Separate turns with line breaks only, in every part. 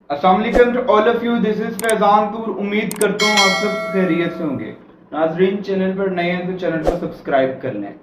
अस्सलाम वालेकुम to all of you. This is Faizan Toor. उम्मीद करता हूँ आप सब खैरियत से होंगे। नाजरीन, चैनल पर नए हैं तो चैनल को सब्सक्राइब कर लें।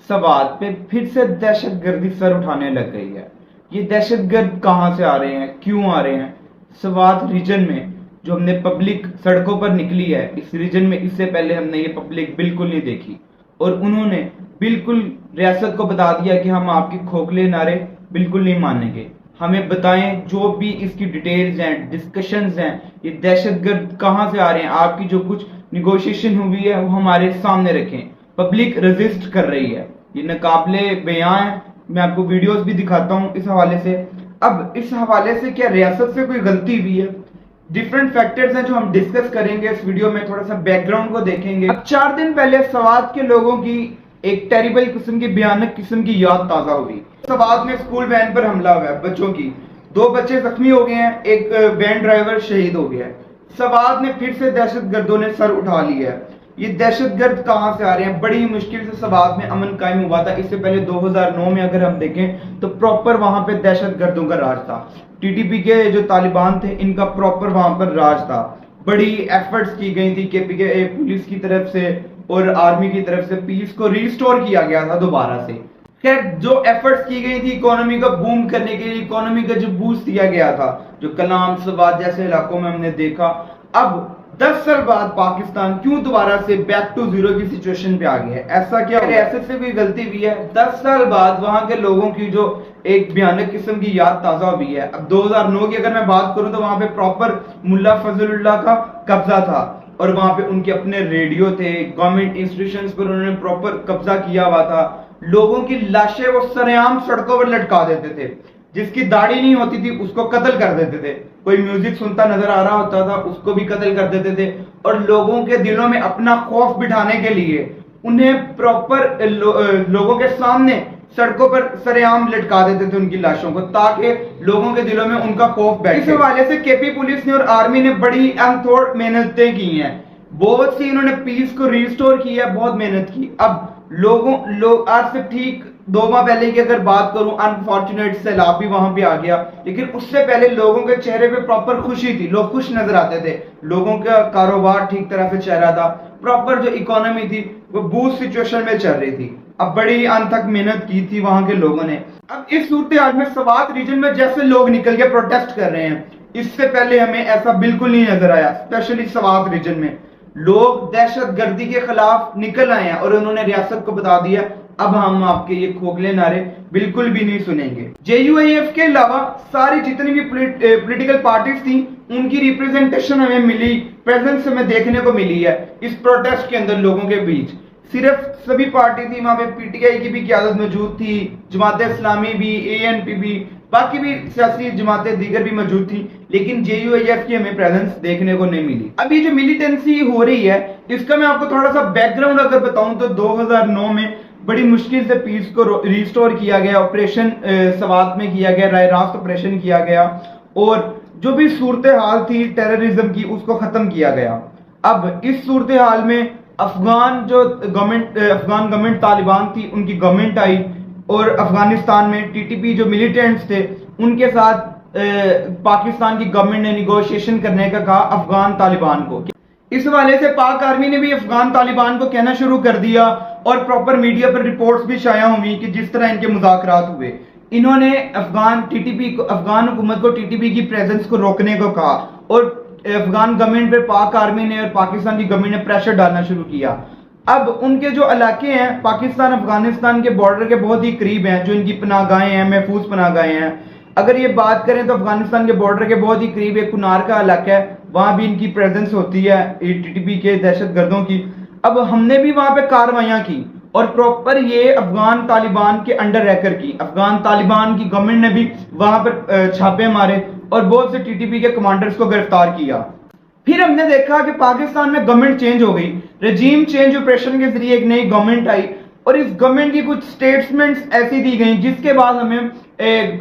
सवात पे फिर से दहशतगर्दी सर उठाने लग गई है। ये दहशतगर्द कहाँ से आ रहे हैं, क्यों आ रहे हैं? सवात रीजन में जो हमने पब्लिक सड़कों पर निकली है, इस रीजन में इससे पहले हमने ये पब्लिक बिल्कुल नहीं देखी और उन्होंने बिल्कुल रियासत को बता दिया कि हम आपके खोखले नारे बिल्कुल नहीं मानेंगे। हमें बताएं जो भी इसकी डिटेल्स हैं, डिस्कशंस हैं, ये दहशतगर्द कहां से आ रहे हैं, आपकी जो कुछ निगोशिएशन हुई है वो हमारे सामने रखें। पब्लिक रेजिस्ट कर रही है, ये नाकाबिले बयां है। मैं आपको वीडियोस भी दिखाता हूं इस हवाले से। अब इस हवाले से क्या रियासत से कोई गलती हुई है? डिफरेंट फैक्टर्स हैं जो हम डिस्कस करेंगे इस वीडियो में। थोड़ा सा बैकग्राउंड को देखेंगे। अब 4 दिन पहले सवात के लोगों की एक टेरिबल किस्म की, भयानक किस्म की याद ताजा हुई। सवात में स्कूल वैन पर हमला हुआ है बच्चों की। 2 बच्चे जख्मी हो गए हैं, एक वैन ड्राइवर शहीद हो गया है। सवात में फिर से दहशतगर्दों ने सर उठा लिया है। ये दहशतगर्द कहां से आ रहे हैं? बड़ी मुश्किल से सवात में अमन कायम हुआ था। इससे पहले 2009 में अगर हम देखें तो प्रॉपर वहां पे दहशतगर्दों का राज था। टीटीपी के जो तालिबान थे, इनका प्रॉपर वहां पर राज था। बड़ी एफर्ट्स की गई थी केपीके पुलिस की तरफ से और आर्मी की तरफ से। पीस को रिस्टोर किया गया था दोबारा से। खैर, जो एफर्ट्स की गई थी इकोनॉमी का बूम करने के लिए, इकोनॉमी का जो बूस्ट दिया गया था, जो कलाम सवात जैसे इलाकों में हमने देखा, अब 10 साल बाद पाकिस्तान क्यों दोबारा से बैक टू जीरो की सिचुएशन पे आ गया है? ऐसा क्या रियासत से कोई गलती हुई है? 10 साल बाद वहां के लोगों की जो एक भयानक किस्म की याद ताजा हुई है। अब 2009 की अगर मैं बात करूं तो वहां पे प्रॉपर मुल्ला फजलुल्लाह का कब्जा था और वहां पे उनके अपने रेडियो थे। गवर्नमेंट इंस्टीट्यूशंस पर उन्होंने प्रॉपर कब्जा किया हुआ था। लोगों की लाशें वो सरेआम सड़कों पर लटका देते थे। जिसकी दाढ़ी नहीं होती थी उसको कत्ल कर देते थे। कोई म्यूजिक सुनता नजर आ रहा होता था उसको भी कत्ल कर देते थे। और लोगों के दिलों में अपना खौफ बिठाने के लिए उन्हें प्रॉपर लोगों के सामने सड़कों पर सरेआम लटका देते थे उनकी लाशों को, ताकि लोगों के दिलों में उनका खौफ बैठे। इस हवाले से केपी पुलिस ने और आर्मी ने बड़ी अनथोड़ मेहनतें की हैं। बहुत सी इन्होंने पीस को रिस्टोर किया, बहुत मेहनत की। अब लोग आज से ठीक 2 माह पहले की अगर बात करूं, अनफॉर्चुनेट सैलाब भी वहां पे आ गया, लेकिन उससे पहले लोगों के चेहरे पे प्रॉपर खुशी थी। लोग खुश नजर आते थे, लोगों का कारोबार ठीक तरह से चल रहा था। प्रॉपर जो इकोनॉमी थी वो बूस्ट सिचुएशन में चल रही थी। अब बड़ी अनथक मेहनत की थी वहां के लोगों ने। अब इस सूरत हाल में सवात रीजन में जैसे लोग निकल के प्रोटेस्ट कर रहे हैं, इससे पहले हमें ऐसा बिल्कुल नहीं नजर आया। स्पेशली सवात रीजन में लोग दहशतगर्दी के खिलाफ निकल आए हैं और उन्होंने रियासत को बता दिया अब हम आपके ये खोखले नारे बिल्कुल भी नहीं सुनेंगे। JUIF के अलावा सारी जितनी भी पॉलिटिकल पार्टीज थी उनकी रिप्रेजेंटेशन हमें मिली, प्रेजेंस हमें देखने को मिली है इस प्रोटेस्ट के अंदर लोगों के बीच। सिर्फ सभी पार्टी थी वहां पे, PTI की भी क़यादत मौजूद थी, जमात इस्लामी भी, ANP भी, बाकी भी सियासी जमातें दीगर भी मौजूद थी, लेकिन JUIF की हमें प्रेजेंस देखने को नहीं मिली। अभी जो मिलिटेंसी हो रही है इसका मैं आपको थोड़ा सा बैकग्राउंड अगर बताऊं तो 2009 में बड़ी मुश्किल से पीस को रिस्टोर किया गया। ऑपरेशन सवात में किया गया, राय रास्त ऑपरेशन किया गया और जो भी सूरत हाल थी टेररिज्म की उसको खत्म किया गया। अब इस सूरत हाल में अफगान गवर्नमेंट तालिबान थी, उनकी गवर्नमेंट आई और अफगानिस्तान में TTP जो मिलिटेंट्स थे उनके साथ पाकिस्तान की गवर्नमेंट ने निगोशिएशन करने का कहा अफगान तालिबान को। इस हवाले से पाक आर्मी ने भी अफगान तालिबान को कहना शुरू कर दिया और प्रॉपर मीडिया पर रिपोर्ट्स भी शाया हुई कि जिस तरह इनके मुज़ाकरात हुए, इन्होंने अफगान हुकूमत को TTP की प्रेजेंस को रोकने को कहा और अफगान गवर्नमेंट पर पाक आर्मी ने और पाकिस्तान की गवर्नमेंट ने प्रेशर डालना शुरू किया। अब उनके जो इलाके हैं पाकिस्तान अफगानिस्तान के बॉर्डर के बहुत ही करीब हैं, जो इनकी पनाहगाहें हैं, महफूज पनाहगाहें हैं। अगर ये बात करें तो अफगानिस्तान के बॉर्डर के बहुत ही करीब एक कुनार का इलाका है, वहां भी इनकी प्रेजेंस होती है TTP के दहशतगर्दों की। अब हमने भी वहां पे कार्रवाइयां की और प्रॉपर ये अफगान तालिबान के अंडर रहकर की। अफगान तालिबान की गवर्नमेंट ने भी वहां पर छापे मारे और बहुत से TTP के कमांडर्स को गिरफ्तार किया। फिर हमने देखा कि पाकिस्तान में गवर्नमेंट चेंज हो गई, रजीम चेंज ऑपरेशन के जरिए एक नई गवर्नमेंट आई और इस गवर्नमेंट की कुछ स्टेटमेंट्स ऐसी दी गई जिसके बाद हमें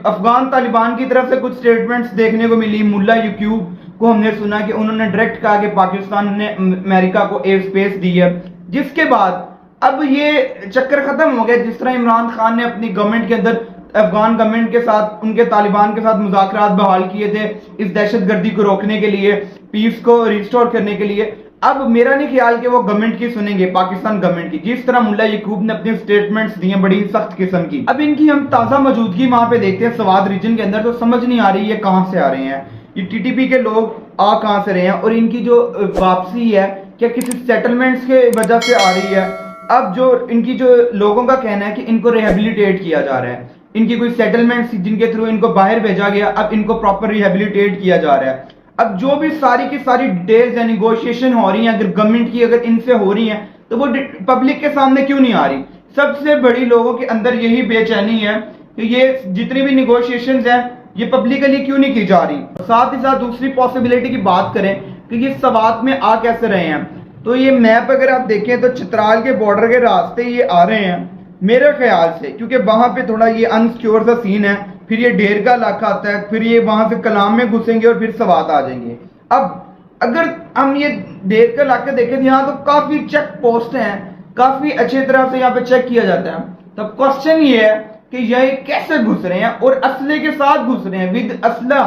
अफगान तालिबान की तरफ से कुछ स्टेटमेंट्स देखने को मिली। मुल्ला यक्यूब को हमने सुना कि उन्होंने डायरेक्ट कहा कि पाकिस्तान ने अमेरिका को एयर स्पेस दी है, जिसके बाद अब ये चक्कर खत्म हो गया। जिस तरह इमरान खान ने अपनी गवर्नमेंट के अंदर अफगान गवर्नमेंट के साथ, उनके तालिबान के साथ मुज़ाकरात बहाल किए थे इस दहशतगर्दी को रोकने के लिए, पीस को रिस्टोर करने के लिए। अब मेरा नहीं ख्याल कि वो गवर्नमेंट की सुनेंगे, पाकिस्तान गवर्नमेंट की, जिस तरह मुल्ला याकूब ने अपने स्टेटमेंट्स दिए बड़ी सख्त किस्म की। अब इनकी हम ताजा मौजूदगी वहां पे देखते हैं सवात रीजन के अंदर, तो समझ नहीं आ रही ये कहां से आ रहे हैं, ये टीटीपी के लोग आ कहां से रहे हैं, और इनकी जो वापसी है क्या किसी सेटलमेंट्स के वजह से आ रही है। अब जो इनकी जो लोगों का कहना है कि इनको रिहेबिलिटेट किया जा रहा है, इनकी कोई सेटलमेंट्स जिनके थ्रू इनको बाहर भेजा गया, अब इनको प्रॉपर रिहेबिलिटेट किया जा रहा है। अब जो भी सारी की सारी डिटेल्स या निगोशिएशन हो रही हैं, अगर गवर्नमेंट की अगर इनसे हो रही हैं, तो वो पब्लिक के सामने क्यों नहीं आ रही? सबसे बड़ी लोगों के अंदर यही बेचैनी है कि ये जितनी भी निगोशिएशंस हैं ये पब्लिकली क्यों नहीं की जा रही। साथ ही साथ दूसरी पॉसिबिलिटी की बात करें कि ये सवात में आ कैसे रहे हैं, तो ये मैप अगर आप देखें तो चित्राल के बॉर्डर के रास्ते ये आ रहे हैं मेरे ख्याल से, क्योंकि वहां पे थोड़ा ये अनसिक्योर सा सीन है, फिर ये ढेर का इलाका आता है, फिर ये वहां से कलाम में घुसेंगे और फिर सवात आ जाएंगे। अब अगर हम ये ढेर का इलाका देखें यहाँ तो काफी चेक पोस्ट हैं, काफी अच्छी तरह से यहाँ पे चेक किया जाता है। तब क्वेश्चन ये है कि ये कैसे घुस रहे हैं और असले के साथ घुस रहे हैं, विद असला,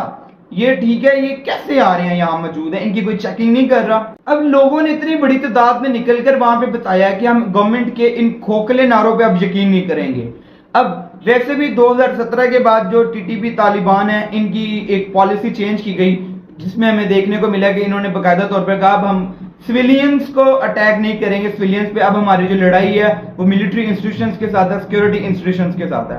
ये ठीक है, ये कैसे आ रहे हैं यहाँ मौजूद है, इनकी कोई चेकिंग नहीं कर रहा। अब लोगों ने इतनी बड़ी तादाद में निकलकर वहां पे बताया कि हम गवर्नमेंट के इन खोखले नारों पे अब यकीन नहीं करेंगे। अब वैसे भी 2017 के बाद जो टीटीपी तालिबान है, इनकी एक पॉलिसी चेंज की गई जिसमें हमें देखने को मिला कि इन्होंने बाकायदा तौर पर कहा अब हम सिविलियंस को अटैक नहीं करेंगे, सिविलियंस पे अब हमारी जो लड़ाई है वो मिलिट्री इंस्टीट्यूशंस के साथ है, सिक्योरिटी इंस्टीट्यूशंस के साथ है।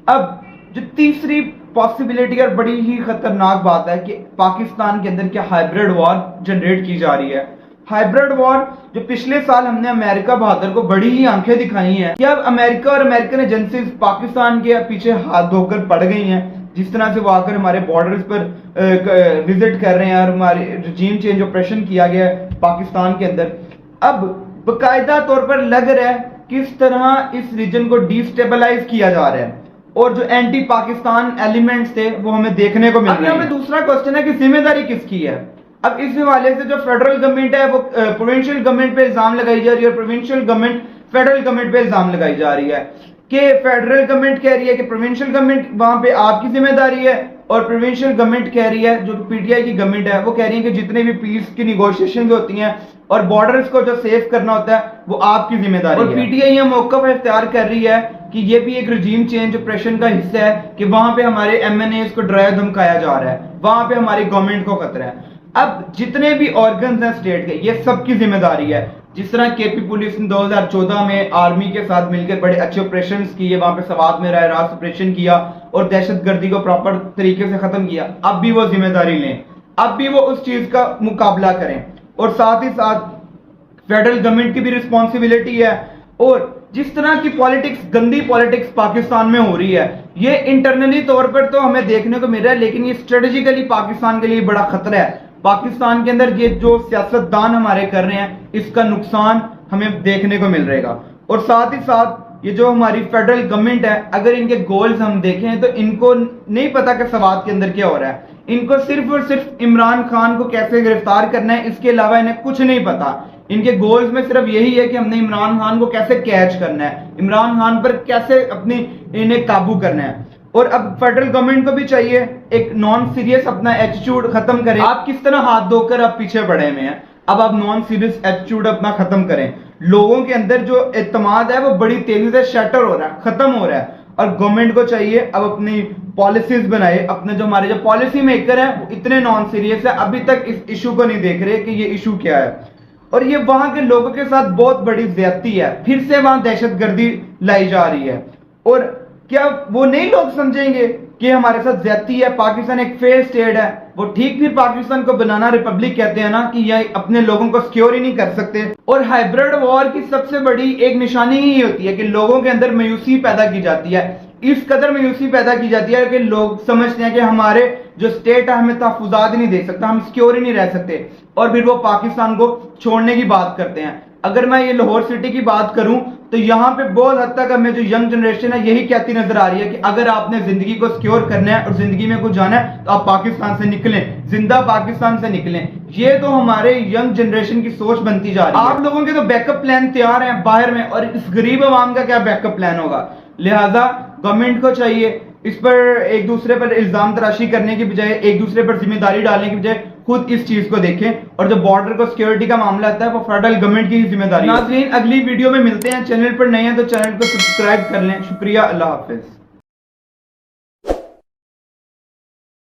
अब जो तीसरी पॉसिबिलिटी और बड़ी ही खतरनाक बात है कि पाकिस्तान के अंदर क्या हाइब्रिड वॉर जनरेट की जा रही है। हाइब्रिड वॉर जो पिछले साल हमने अमेरिका बहादुर को बड़ी ही आंखें दिखाई हैं कि अब अमेरिका और अमेरिकन एजेंसीज पाकिस्तान के पीछे हाथ धोकर पड़ गई हैं, जिस तरह से वो आकर हमारे बॉर्डर्स पर विजिट कर रहे हैं और हमारे रजीम चेंज ऑपरेशन किया गया है पाकिस्तान के अंदर। अब बाकायदा तौर पर लग रहा है किस तरह इस रीजन को डिस्टेबलाइज किया जा रहा है और जो एंटी पाकिस्तान एलिमेंट्स थे वो हमें देखने को मिल रहे हैं। अब हमें दूसरा क्वेश्चन है कि जिम्मेदारी किसकी है। अब इस हवाले से जो फेडरल गवर्नमेंट है वो प्रोविंशियल गवर्नमेंट पे इल्जाम लगाई जा रही है और प्रोविंशियल गवर्नमेंट फेडरल गवर्नमेंट पे इल्जाम लगाई जा रही है कि फेडरल गवर्नमेंट कह रही है कि प्रोविंशियल गवर्नमेंट वहां पे आपकी जिम्मेदारी है, और प्रोविंशियल गवर्नमेंट कह रही है, जो पीटीआई की गवर्नमेंट है वो कह रही है कि जितने भी पीस की निगोशिएशन होती हैं और बॉर्डर्स को जो सेव करना होता है वो आपकी जिम्मेदारी है। और पीटीआई यह मौका इख्तियार कर रही है कि ये भी एक रजीम चेंज ऑपरेशन का हिस्सा है कि वहां पे हमारे एमएनएस को डराया धमकाया जा रहा है, वहां पे हमारी गवर्नमेंट को खतरा है। अब जितने भी ऑर्गन्स हैं स्टेट के, ये सबकी जिम्मेदारी है। जिस तरह केपी पुलिस ने 2014 में आर्मी के साथ मिलकर बड़े अच्छे ऑपरेशन किए, वहां पे सवात में राय रास्त ऑपरेशन किया और दहशतगर्दी को प्रॉपर तरीके से खत्म किया, अब भी वो जिम्मेदारी लें, अब भी वो उस चीज का मुकाबला करें। और साथ ही साथ फेडरल गवर्नमेंट की भी रिस्पॉन्सिबिलिटी है। और जिस तरह की पॉलिटिक्स, गंदी पॉलिटिक्स पाकिस्तान में हो रही है, ये इंटरनली तौर पर तो हमें देखने को मिल रहा है, लेकिन ये स्ट्रेटेजिकली पाकिस्तान के लिए बड़ा खतरा है। पाकिस्तान के अंदर ये जो सियासतदान हमारे कर रहे हैं, इसका नुकसान हमें देखने को मिल रहेगा। और साथ ही साथ ये जो हमारी फेडरल गवर्नमेंट है, अगर इनके गोल्स हम देखें तो इनको नहीं पता कि सवात के अंदर क्या हो रहा है, इनको सिर्फ और सिर्फ इमरान खान को कैसे गिरफ्तार करना है, इसके अलावा इन्हें कुछ नहीं पता। इनके गोल्स में सिर्फ यही है कि हमने इमरान खान को कैसे कैच करना है, इमरान खान पर कैसे अपनी इन्हें काबू करना है। और अब फेडरल गवर्नमेंट को भी चाहिए एक नॉन सीरियस अपना एटीट्यूड खत्म करें। आप किस तरह हाथ धोकर आप पीछे बढ़े हुए हैं, अब आप नॉन सीरियस एटीट्यूड अपना खत्म करें। लोगों के अंदर जो एतमाद है वो बड़ी तेजी से शटर हो रहा है, खत्म हो रहा है। और गवर्नमेंट को चाहिए अब अपनी पॉलिसीज बनाए। अपने जो हमारे जो पॉलिसी मेकर हैं वो इतने नॉन सीरियस है, अभी तक इस इशू को नहीं देख रहे कि ये इशू क्या है। और ये वहां के लोगों के साथ बहुत बड़ी ज्यादती है, फिर से वहां दहशतगर्दी लाई जा रही है। और क्या वो नहीं लोग समझेंगे कि हमारे साथ ज्यादती है, पाकिस्तान एक फेल स्टेट है। वो ठीक फिर पाकिस्तान को बनाना रिपब्लिक कहते हैं ना, कि ये अपने लोगों को सिक्योर ही नहीं कर सकते। और हाइब्रिड वॉर की सबसे बड़ी एक निशानी ही होती है कि लोगों के अंदर मायूसी पैदा की जाती है। इस कदर मायूसी पैदा की जाती है कि लोग समझते हैं कि हमारे जो स्टेट है हमें तहफुजात ही नहीं दे सकता, हम सिक्योर ही नहीं रह सकते, और फिर वो पाकिस्तान को छोड़ने की बात करते हैं। अगर मैं ये लाहौर सिटी की बात करूं तो यहाँ पे बहुत हद तक हमें जो यंग जनरेशन है यही कहती नजर आ रही है कि अगर आपने जिंदगी को सिक्योर करना है और जिंदगी में कुछ जाना है तो आप पाकिस्तान से निकलें, जिंदा पाकिस्तान से निकलें। ये तो हमारे यंग जनरेशन की सोच बनती जा रही है। आप लोगों के तो बैकअप प्लान तैयार हैं बाहर में, और इस गरीब आवाम का क्या बैकअप प्लान होगा। लिहाजा गवर्नमेंट को चाहिए इस पर एक दूसरे पर इल्जाम तराशी करने की बजाय, एक दूसरे पर जिम्मेदारी डालने की बजाय खुद इस चीज को देखें, और जो बॉर्डर को सिक्योरिटी का मामला आता है वो फेडरल गवर्नमेंट की ही जिम्मेदारी है। नाज़रीन, अगली वीडियो में मिलते हैं। चैनल पर नए हैं तो चैनल को सब्सक्राइब कर लें। शुक्रिया, अल्लाह हाफिज।